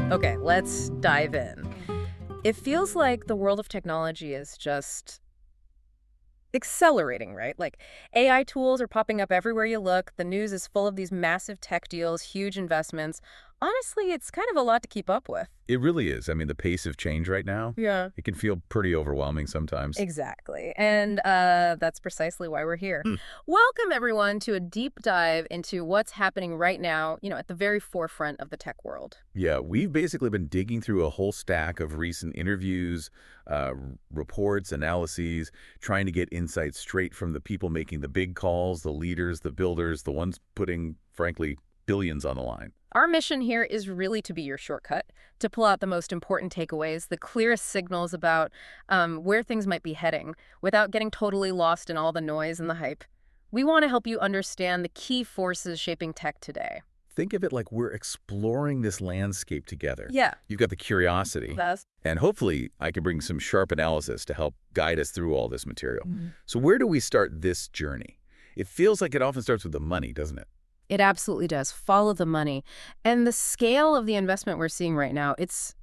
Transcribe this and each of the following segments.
Okay, let's dive in. It feels like the world of technology is just accelerating, right? Like AI tools are popping up everywhere you look. The news is full of these massive tech deals, huge investments. Honestly, it's kind of a lot to keep up with. It really is. I mean, the pace of change right now, Yeah. it can feel pretty overwhelming sometimes. Exactly. And that's precisely why we're here. Hmm. Welcome, everyone, to a deep dive into what's happening right now, at the very forefront of the tech world. Yeah, we've basically been digging through a whole stack of recent interviews, reports, analyses, trying to get insights straight from the people making the big calls, the leaders, the builders, the ones putting, frankly, billions on the line. Our mission here is really to be your shortcut, to pull out the most important takeaways, the clearest signals about where things might be heading, without getting totally lost in all the noise and the hype. We want to help you understand the key forces shaping tech today. Think of it like we're exploring this landscape together. Yeah. You've got the curiosity, That's and hopefully I can bring some sharp analysis to help guide us through all this material. So where do we start this journey? It feels like it often starts with the money, doesn't it? It absolutely does. Follow the money. And the scale of the investment we're seeing right now, it's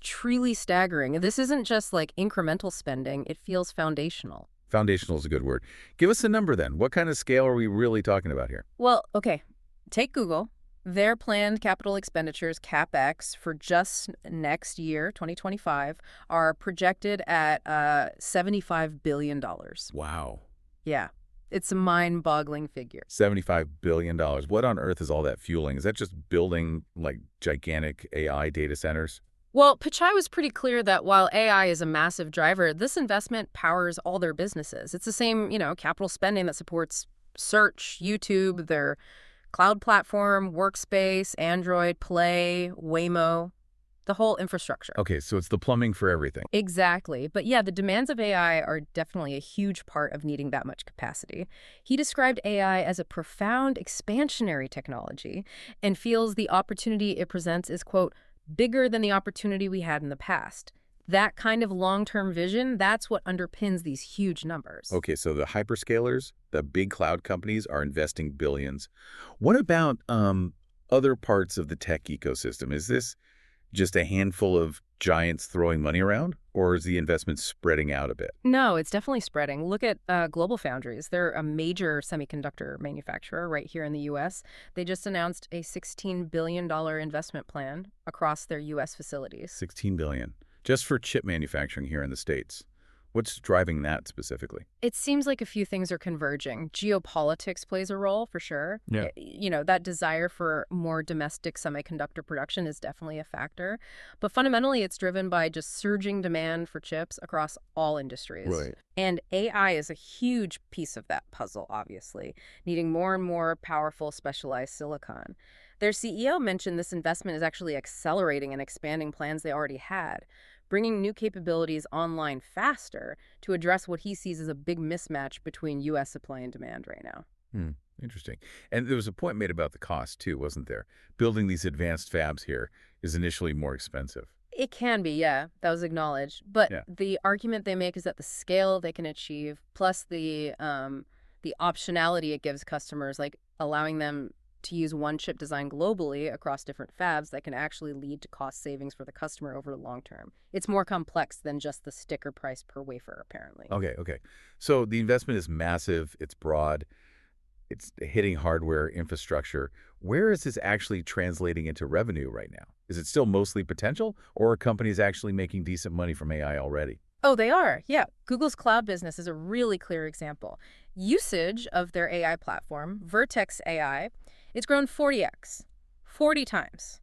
truly staggering. This isn't just like incremental spending. It feels foundational. Foundational is a good word. Give us a number then. What kind of scale are we really talking about here? Well, okay, take Google. Their planned capital expenditures, CapEx, for just next year, 2025, are projected at $75 billion. Wow. Yeah. It's a mind-boggling figure. $75 billion. What on earth is all that fueling? Is that just building, like, gigantic AI data centers? Well, Pichai was pretty clear that while AI is a massive driver, this investment powers all their businesses. It's the same, capital spending that supports Search, YouTube, their cloud platform, Workspace, Android, Play, Waymo, the whole infrastructure. Okay, so it's the plumbing for everything. Exactly. But yeah, the demands of AI are definitely a huge part of needing that much capacity. He described AI as a profound expansionary technology and feels the opportunity it presents is, quote, bigger than the opportunity we had in the past. That kind of long-term vision, that's what underpins these huge numbers. Okay, so the hyperscalers, the big cloud companies are investing billions. What about other parts of the tech ecosystem? Is this just a handful of giants throwing money around, or is the investment spreading out a bit? No, it's definitely spreading. Look at Global Foundries. They're a major semiconductor manufacturer right here in the U.S. They just announced a $16 billion investment plan across their U.S. facilities. $16 billion. Just for chip manufacturing here in the States. What's driving that specifically? It seems like a few things are converging. Geopolitics plays a role, for sure. Yeah. That desire for more domestic semiconductor production is definitely a factor. But fundamentally, it's driven by just surging demand for chips across all industries. Right. And AI is a huge piece of that puzzle, obviously, needing more and more powerful, specialized silicon. Their CEO mentioned this investment is actually accelerating and expanding plans they already had, bringing new capabilities online faster to address what he sees as a big mismatch between U.S. supply and demand right now. Interesting. And there was a point made about the cost, too, wasn't there? Building these advanced fabs here is initially more expensive. It can be, yeah, that was acknowledged. But Yeah. the argument they make is that the scale they can achieve, plus the optionality it gives customers, like allowing them to use one chip design globally across different fabs, that can actually lead to cost savings for the customer over the long term. It's more complex than just the sticker price per wafer, apparently. Okay. So the investment is massive, it's broad, it's hitting hardware infrastructure. Where is this actually translating into revenue right now? Is it still mostly potential, or are companies actually making decent money from AI already? Oh, they are. Yeah. Google's cloud business is a really clear example. Usage of their AI platform, Vertex AI, it's grown 40x, 40 times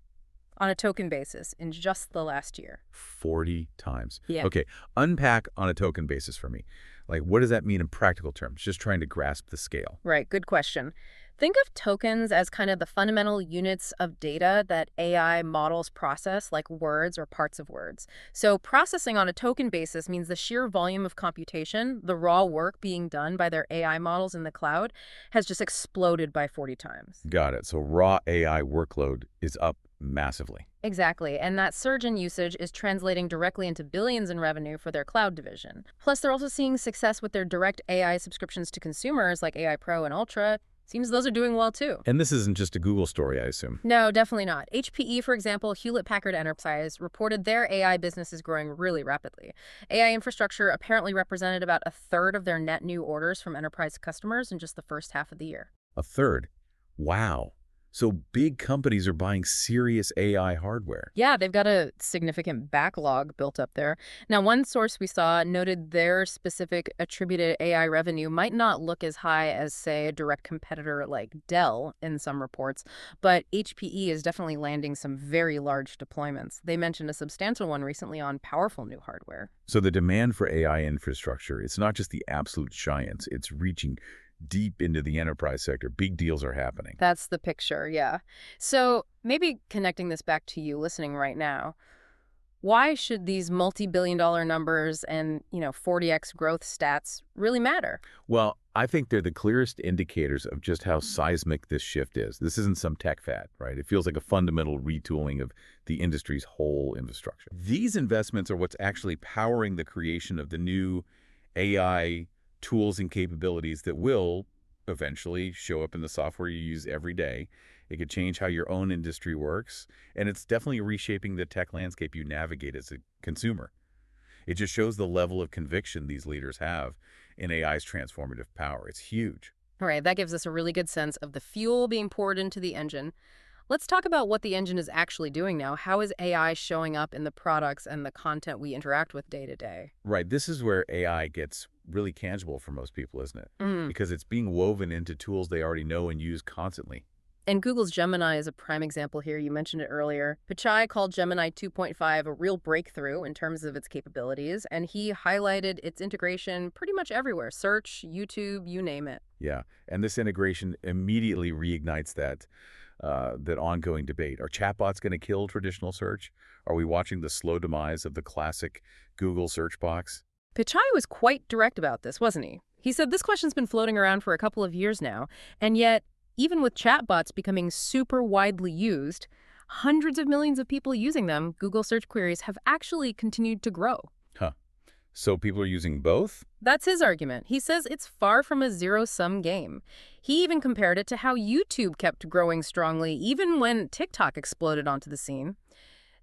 on a token basis in just the last year. 40 times. Yeah. Okay, unpack on a token basis for me. Like, what does that mean in practical terms? Just trying to grasp the scale. Right. Good question. Think of tokens as kind of the fundamental units of data that AI models process, like words or parts of words. So processing on a token basis means the sheer volume of computation, the raw work being done by their AI models in the cloud, has just exploded by 40 times. Got it. So raw AI workload is up massively. Exactly, and that surge in usage is translating directly into billions in revenue for their cloud division. Plus, they're also seeing success with their direct AI subscriptions to consumers like AI Pro and Ultra, Seems those are doing well too. And this isn't just a Google story, I assume. No, definitely not. HPE, for example, Hewlett-Packard Enterprise, reported their AI business is growing really rapidly. AI infrastructure apparently represented about a third of their net new orders from enterprise customers in just the first half of the year. A third. Wow. So big companies are buying serious AI hardware. Yeah, they've got a significant backlog built up there. Now, one source we saw noted their specific attributed AI revenue might not look as high as, say, a direct competitor like Dell in some reports, but HPE is definitely landing some very large deployments. They mentioned a substantial one recently on powerful new hardware. So the demand for AI infrastructure, it's not just the absolute giants, it's reaching deep into the enterprise sector. Big deals are happening. That's the picture, yeah. So maybe connecting this back to you listening right now, why should these multi-billion-dollar numbers and, 40x growth stats really matter? Well, I think they're the clearest indicators of just how seismic this shift is. This isn't some tech fad, right? It feels like a fundamental retooling of the industry's whole infrastructure. These investments are what's actually powering the creation of the new AI tools and capabilities that will eventually show up in the software you use every day. It could change how your own industry works, and it's definitely reshaping the tech landscape you navigate as a consumer. It just shows the level of conviction these leaders have in AI's transformative power. It's huge. All right, that gives us a really good sense of the fuel being poured into the engine. Let's talk about what the engine is actually doing now. How is AI showing up in the products and the content we interact with day to day? Right, this is where AI gets really tangible for most people, isn't it? Because it's being woven into tools they already know and use constantly. And Google's Gemini is a prime example here. You mentioned it earlier. Pichai called Gemini 2.5 a real breakthrough in terms of its capabilities, and he highlighted its integration pretty much everywhere. Search, YouTube, you name it. Yeah, and this integration immediately reignites that ongoing debate. Are chatbots going to kill traditional search? Are we watching the slow demise of the classic Google search box? Pichai was quite direct about this, wasn't he? He said this question's been floating around for a couple of years now, and yet, even with chatbots becoming super widely used, hundreds of millions of people using them, Google search queries have actually continued to grow. Huh. So people are using both? That's his argument. He says it's far from a zero-sum game. He even compared it to how YouTube kept growing strongly even when TikTok exploded onto the scene.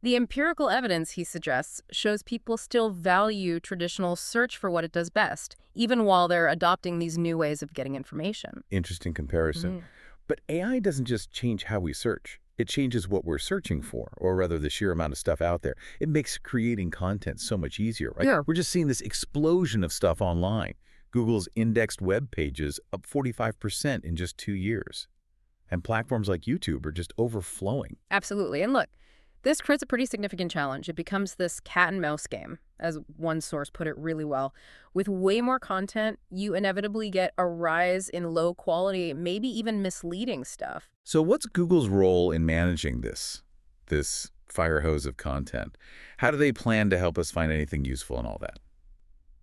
The empirical evidence, he suggests, shows people still value traditional search for what it does best, even while they're adopting these new ways of getting information. Interesting comparison. But AI doesn't just change how we search. It changes what we're searching for, or rather the sheer amount of stuff out there. It makes creating content so much easier, right? Yeah. We're just seeing this explosion of stuff online. Google's indexed web pages up 45% in just 2 years. And platforms like YouTube are just overflowing. Absolutely. And look, this creates a pretty significant challenge. It becomes this cat and mouse game, as one source put it really well. With way more content, you inevitably get a rise in low quality, maybe even misleading stuff. So what's Google's role in managing this fire hose of content? How do they plan to help us find anything useful and all that?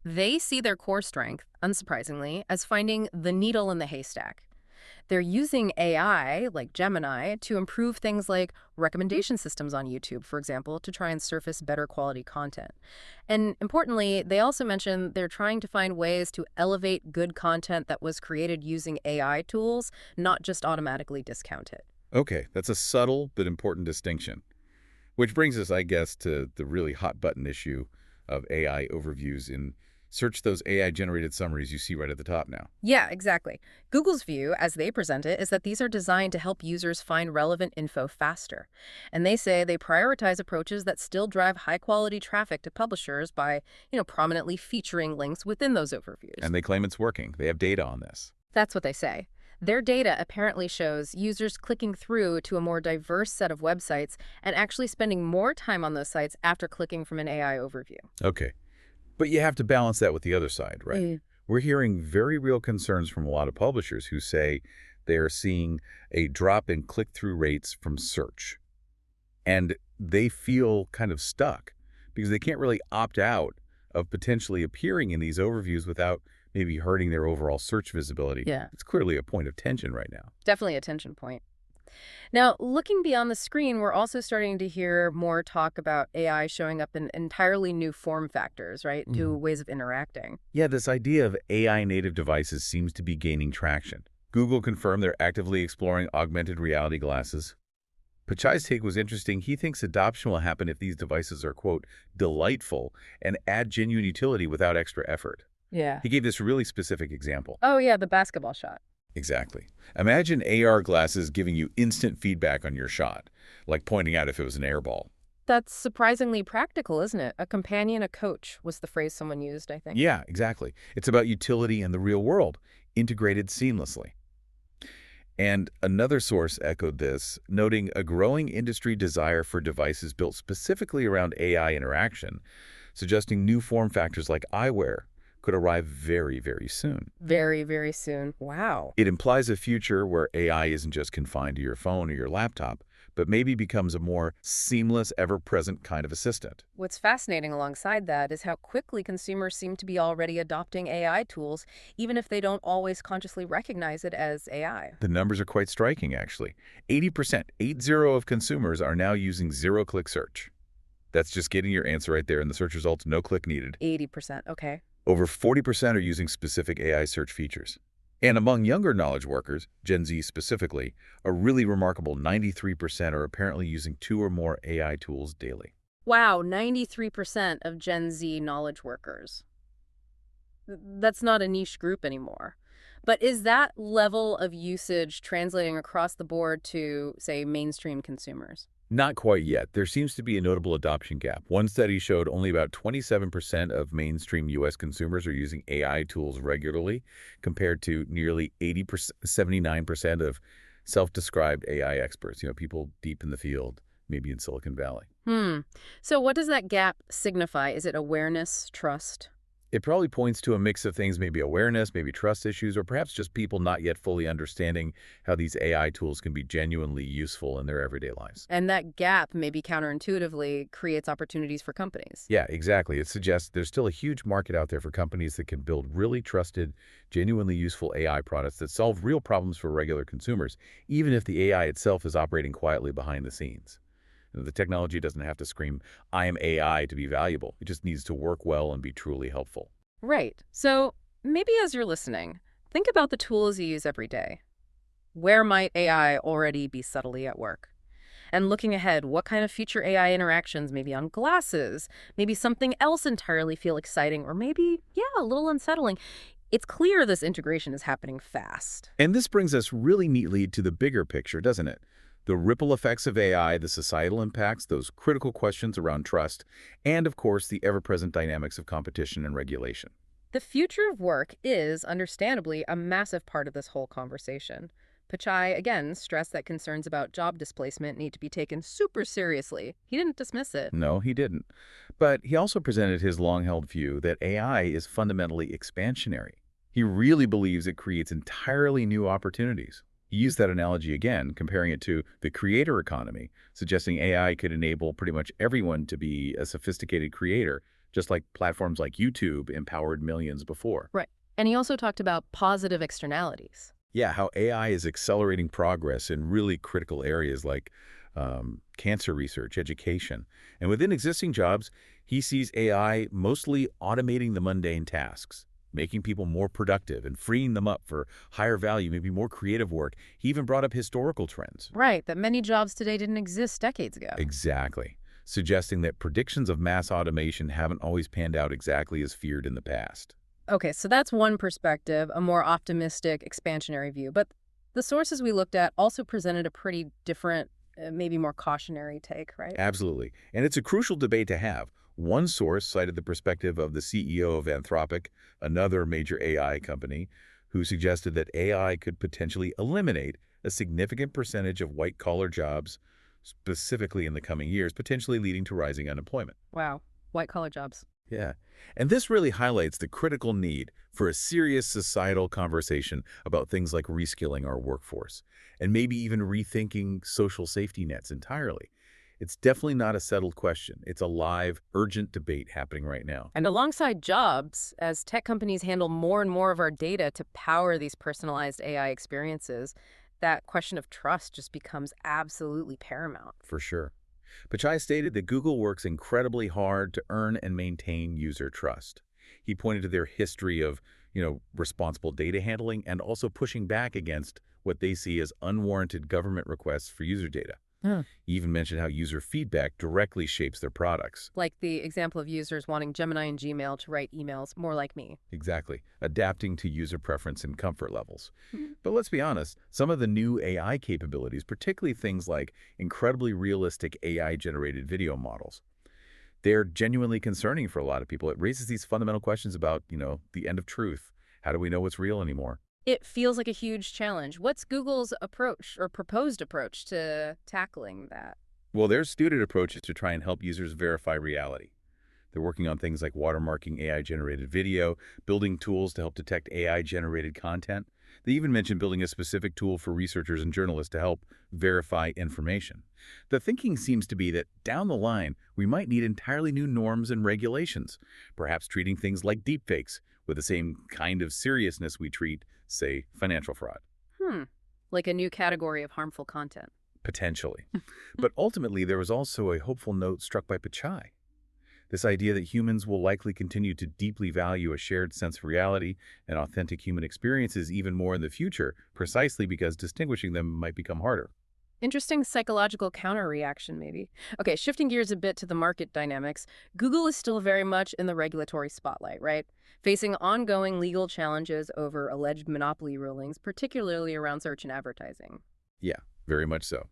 They see their core strength, unsurprisingly, as finding the needle in the haystack. They're using AI, like Gemini, to improve things like recommendation systems on YouTube, for example, to try and surface better quality content. And importantly, they also mention they're trying to find ways to elevate good content that was created using AI tools, not just automatically discount it. Okay, that's a subtle but important distinction. Which brings us, I guess, to the really hot button issue of AI overviews in search those AI-generated summaries you see right at the top now. Yeah, exactly. Google's view, as they present it, is that these are designed to help users find relevant info faster. And they say they prioritize approaches that still drive high-quality traffic to publishers by, prominently featuring links within those overviews. And they claim it's working. They have data on this. That's what they say. Their data apparently shows users clicking through to a more diverse set of websites and actually spending more time on those sites after clicking from an AI overview. Okay. But you have to balance that with the other side, right? We're hearing very real concerns from a lot of publishers who say they are seeing a drop in click-through rates from search. And they feel kind of stuck because they can't really opt out of potentially appearing in these overviews without maybe hurting their overall search visibility. Yeah. It's clearly a point of tension right now. Definitely a tension point. Now, looking beyond the screen, we're also starting to hear more talk about AI showing up in entirely new form factors, right? New ways of interacting. Yeah, this idea of AI native devices seems to be gaining traction. Google confirmed they're actively exploring augmented reality glasses. Pichai's take was interesting. He thinks adoption will happen if these devices are, quote, delightful and add genuine utility without extra effort. Yeah. He gave this really specific example. Oh, yeah, the basketball shot. Exactly. Imagine AR glasses giving you instant feedback on your shot, like pointing out if it was an air ball. That's surprisingly practical, isn't it? A companion, a coach was the phrase someone used, I think. Yeah, exactly. It's about utility in the real world, integrated seamlessly. And another source echoed this, noting a growing industry desire for devices built specifically around AI interaction, suggesting new form factors like eyewear could arrive very, very soon. Very, very soon. Wow. It implies a future where AI isn't just confined to your phone or your laptop, but maybe becomes a more seamless, ever-present kind of assistant. What's fascinating alongside that is how quickly consumers seem to be already adopting AI tools, even if they don't always consciously recognize it as AI. The numbers are quite striking, actually. 80%, 80 of consumers are now using zero-click search. That's just getting your answer right there in the search results, no click needed. 80%, okay. Over 40% are using specific AI search features. And among younger knowledge workers, Gen Z specifically, a really remarkable 93% are apparently using 2 or more AI tools daily. Wow, 93% of Gen Z knowledge workers. That's not a niche group anymore. But is that level of usage translating across the board to, say, mainstream consumers? Not quite yet. There seems to be a notable adoption gap. One study showed only about 27% of mainstream U.S. consumers are using AI tools regularly, compared to nearly 79% of self-described AI experts, people deep in the field, maybe in Silicon Valley. So what does that gap signify? Is it awareness, trust? It probably points to a mix of things, maybe awareness, maybe trust issues, or perhaps just people not yet fully understanding how these AI tools can be genuinely useful in their everyday lives. And that gap, maybe counterintuitively, creates opportunities for companies. Yeah, exactly. It suggests there's still a huge market out there for companies that can build really trusted, genuinely useful AI products that solve real problems for regular consumers, even if the AI itself is operating quietly behind the scenes. The technology doesn't have to scream, "I am AI" to be valuable. It just needs to work well and be truly helpful. Right. So maybe as you're listening, think about the tools you use every day. Where might AI already be subtly at work? And looking ahead, what kind of future AI interactions, maybe on glasses, maybe something else entirely feel exciting, or maybe, yeah, a little unsettling? It's clear this integration is happening fast. And this brings us really neatly to the bigger picture, doesn't it? The ripple effects of AI, the societal impacts, those critical questions around trust, and of course, the ever-present dynamics of competition and regulation. The future of work is, understandably, a massive part of this whole conversation. Pichai, again, stressed that concerns about job displacement need to be taken super seriously. He didn't dismiss it. No, he didn't. But he also presented his long-held view that AI is fundamentally expansionary. He really believes it creates entirely new opportunities. He used that analogy again, comparing it to the creator economy, suggesting AI could enable pretty much everyone to be a sophisticated creator, just like platforms like YouTube empowered millions before. Right. And he also talked about positive externalities. Yeah, how AI is accelerating progress in really critical areas like cancer research, education. And within existing jobs, he sees AI mostly automating the mundane tasks, making people more productive and freeing them up for higher value, maybe more creative work. He even brought up historical trends. Right, that many jobs today didn't exist decades ago. Exactly. Suggesting that predictions of mass automation haven't always panned out exactly as feared in the past. Okay, so that's one perspective, a more optimistic, expansionary view. But the sources we looked at also presented a pretty different, maybe more cautionary take, right? Absolutely. And it's a crucial debate to have. One source cited the perspective of the CEO of Anthropic, another major AI company, who suggested that AI could potentially eliminate a significant percentage of white-collar jobs, specifically in the coming years, potentially leading to rising unemployment. Wow, white-collar jobs. Yeah. And this really highlights the critical need for a serious societal conversation about things like reskilling our workforce, and maybe even rethinking social safety nets entirely. It's definitely not a settled question. It's a live, urgent debate happening right now. And alongside jobs, as tech companies handle more and more of our data to power these personalized AI experiences, that question of trust just becomes absolutely paramount. For sure. Pichai stated that Google works incredibly hard to earn and maintain user trust. He pointed to their history of, responsible data handling, and also pushing back against what they see as unwarranted government requests for user data. Huh. He even mentioned how user feedback directly shapes their products. Like the example of users wanting Gemini and Gmail to write emails more like me. Exactly, adapting to user preference and comfort levels. Hmm. But let's be honest, some of the new AI capabilities, particularly things like incredibly realistic AI-generated video models, they're genuinely concerning for a lot of people. It raises these fundamental questions about, the end of truth. How do we know what's real anymore? It feels like a huge challenge. What's Google's approach or proposed approach to tackling that? Well, there's student approaches to try and help users verify reality. They're working on things like watermarking AI-generated video, building tools to help detect AI-generated content. They even mentioned building a specific tool for researchers and journalists to help verify information. The thinking seems to be that down the line, we might need entirely new norms and regulations, perhaps treating things like deepfakes with the same kind of seriousness we treat, say, financial fraud. Hmm. Like a new category of harmful content. Potentially. But ultimately, there was also a hopeful note struck by Pichai. This idea that humans will likely continue to deeply value a shared sense of reality and authentic human experiences even more in the future, precisely because distinguishing them might become harder. Interesting psychological counter-reaction, maybe. Okay, shifting gears a bit to the market dynamics, Google is still very much in the regulatory spotlight, right? Facing ongoing legal challenges over alleged monopoly rulings, particularly around search and advertising. Yeah, very much so.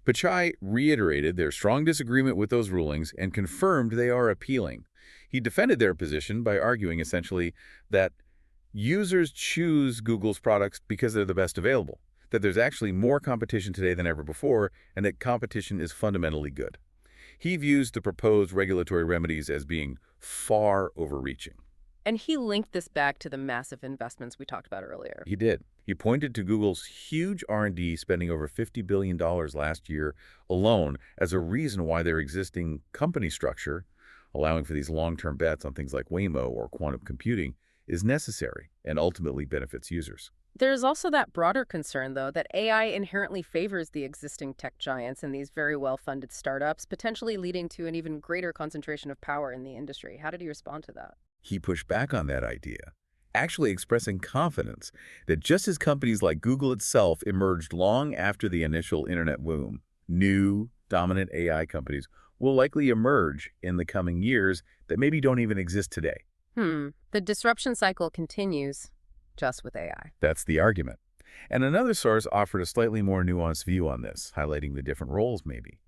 Pichai reiterated their strong disagreement with those rulings and confirmed they are appealing. He defended their position by arguing essentially that users choose Google's products because they're the best available, that there's actually more competition today than ever before, and that competition is fundamentally good. He views the proposed regulatory remedies as being far overreaching. And he linked this back to the massive investments we talked about earlier. He did. He pointed to Google's huge R&D spending over $50 billion last year alone as a reason why their existing company structure, allowing for these long-term bets on things like Waymo or quantum computing, is necessary and ultimately benefits users. There's also that broader concern, though, that AI inherently favors the existing tech giants and these very well-funded startups, potentially leading to an even greater concentration of power in the industry. How did you respond to that? He pushed back on that idea, actually expressing confidence that just as companies like Google itself emerged long after the initial internet boom, new, dominant AI companies will likely emerge in the coming years that maybe don't even exist today. The disruption cycle continues just with AI. That's the argument. And another source offered a slightly more nuanced view on this, highlighting the different roles maybe.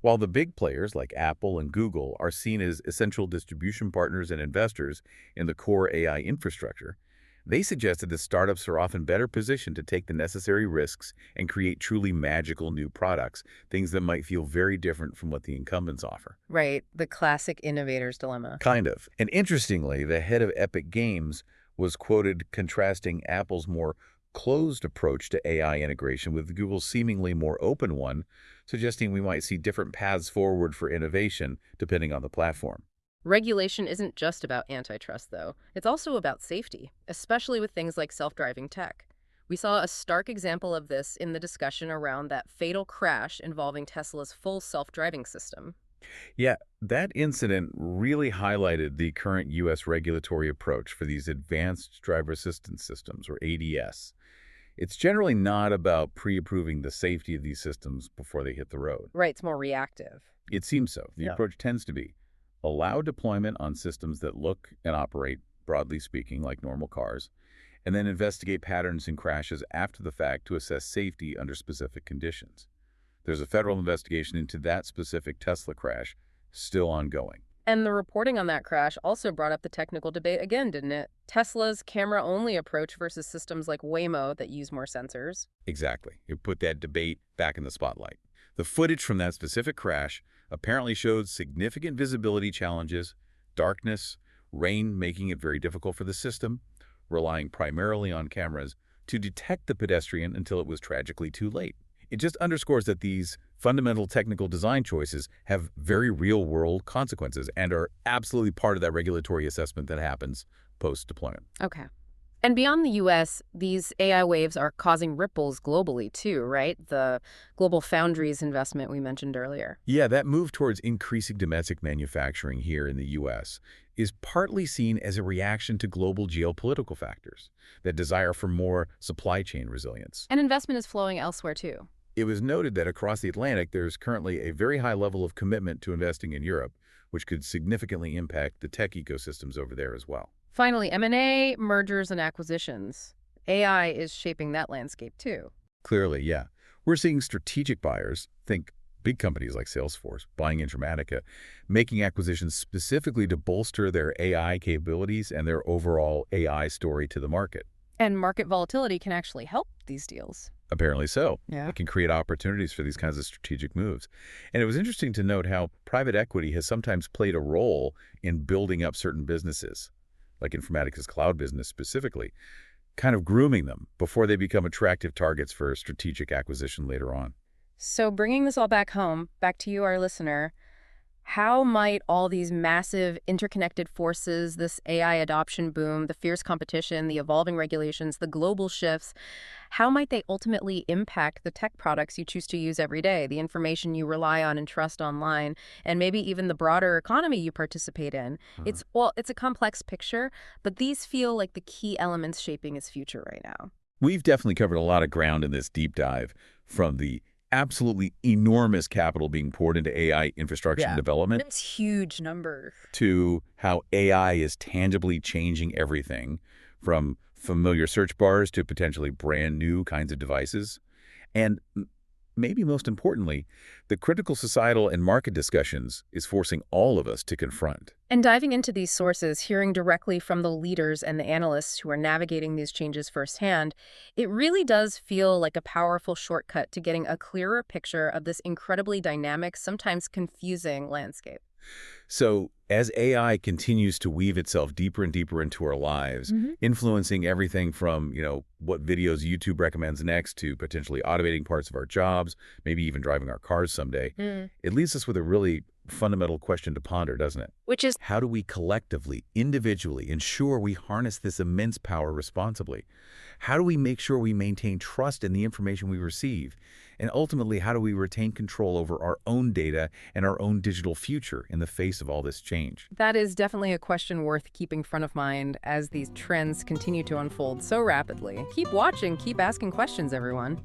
While the big players like Apple and Google are seen as essential distribution partners and investors in the core AI infrastructure, they suggested that startups are often better positioned to take the necessary risks and create truly magical new products, things that might feel very different from what the incumbents offer. Right, the classic innovator's dilemma. Kind of. And interestingly, the head of Epic Games was quoted contrasting Apple's more closed approach to AI integration with Google's seemingly more open one, suggesting we might see different paths forward for innovation depending on the platform. Regulation isn't just about antitrust, though. It's also about safety, especially with things like self-driving tech. We saw a stark example of this in the discussion around that fatal crash involving Tesla's full self-driving system. Yeah, that incident really highlighted the current U.S. regulatory approach for these advanced driver assistance systems, or ADS. It's generally not about pre-approving the safety of these systems before they hit the road. Right, it's more reactive. It seems so. The Yeah. approach tends to be allow deployment on systems that look and operate, broadly speaking, like normal cars, and then investigate patterns in crashes after the fact to assess safety under specific conditions. There's a federal investigation into that specific Tesla crash still ongoing. And the reporting on that crash also brought up the technical debate again, didn't it? Tesla's camera-only approach versus systems like Waymo that use more sensors. Exactly. It put that debate back in the spotlight. The footage from that specific crash apparently showed significant visibility challenges, darkness, rain making it very difficult for the system, relying primarily on cameras to detect the pedestrian until it was tragically too late. It just underscores that these fundamental technical design choices have very real-world consequences and are absolutely part of that regulatory assessment that happens post-deployment. Okay. And beyond the U.S., these AI waves are causing ripples globally too, right? The global foundries investment we mentioned earlier. Yeah, that move towards increasing domestic manufacturing here in the U.S. is partly seen as a reaction to global geopolitical factors, that desire for more supply chain resilience. And investment is flowing elsewhere too. It was noted that across the Atlantic, there's currently a very high level of commitment to investing in Europe, which could significantly impact the tech ecosystems over there as well. Finally, M&A, mergers and acquisitions. AI is shaping that landscape too. Clearly, yeah. We're seeing strategic buyers, think big companies like Salesforce, buying Informatica, making acquisitions specifically to bolster their AI capabilities and their overall AI story to the market. And market volatility can actually help these deals. Apparently so. Yeah. It can create opportunities for these kinds of strategic moves. And it was interesting to note how private equity has sometimes played a role in building up certain businesses, like Informatica's cloud business specifically, kind of grooming them before they become attractive targets for strategic acquisition later on. So bringing this all back home, back to you, our listener, how might all these massive interconnected forces, this AI adoption boom, the fierce competition, the evolving regulations, the global shifts, how might they ultimately impact the tech products you choose to use every day, the information you rely on and trust online, and maybe even the broader economy you participate in? It's a complex picture, but these feel like the key elements shaping its future right now. We've definitely covered a lot of ground in this deep dive, from the absolutely enormous capital being poured into AI infrastructure and development It's huge numbers. to how AI is tangibly changing everything from familiar search bars to potentially brand new kinds of devices. And maybe most importantly, the critical societal and market discussions is forcing all of us to confront. And diving into these sources, hearing directly from the leaders and the analysts who are navigating these changes firsthand, it really does feel like a powerful shortcut to getting a clearer picture of this incredibly dynamic, sometimes confusing landscape. So as AI continues to weave itself deeper and deeper into our lives, influencing everything from, what videos YouTube recommends next to potentially automating parts of our jobs, maybe even driving our cars someday, it leaves us with a really fundamental question to ponder, doesn't it? Which is, How do we collectively, individually, ensure we harness this immense power responsibly? How do we make sure we maintain trust in the information we receive? And ultimately, how do we retain control over our own data and our own digital future in the face of all this change? that is definitely a question worth keeping front of mind as these trends continue to unfold so rapidly. Keep watching, keep asking questions, everyone.